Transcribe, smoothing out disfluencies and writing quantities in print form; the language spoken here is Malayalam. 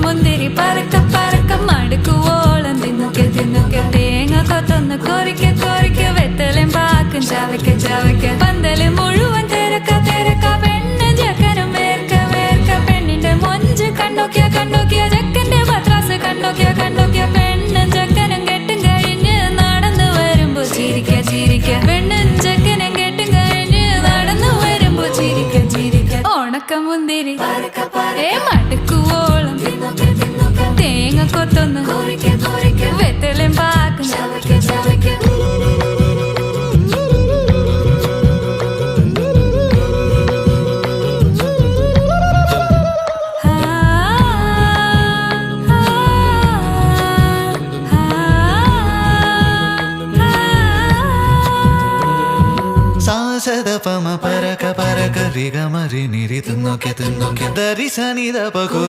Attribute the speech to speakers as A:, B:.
A: മുന്തിരി പറക്ക പറക്ക മടുക്കുവോളം തിന്നുക്കെ തിന്നുക്കെ തേങ്ങ കൊത്തൊന്ന് കൊറിക്ക കൊറിക്ക വെത്തലും പാക്കും ചവയ്ക്ക ചവയ്ക്ക പന്തല് മുഴുവൻ തിരക്ക തിരക്ക പെണ്ണ് ജക്കനും വേർക്ക വേർക്ക പെണ്ണിന്റെ മൊഞ്ച് കണ്ടോക്കിയ കണ്ടോക്കിയ ജക്കന്റെ പത്രാസ് കണ്ടോക്കിയ കണ്ടോക്കിയ പെണ്ണും ജക്കനും കെട്ടും കഴിഞ്ഞ് നടന്നു വരുമ്പോ ചിരിക്ക ചിരിക്ക പെണ്ണും ജക്കനും കെട്ടും കഴിഞ്ഞ് നടന്നു വരുമ്പോ ചിരിക്ക ചിരിക്ക ഉണക്ക മുന്തിരി മടുക്കുവോളം തേങ്ങ കൊത്തൊന്ന് വെത്തലും പാക്കും
B: സാസദപമ പരക പരക രിഗമരി നിരി തിന്നൊക്കെ തിന്നൊക്കെ ദരി സനിദ പകു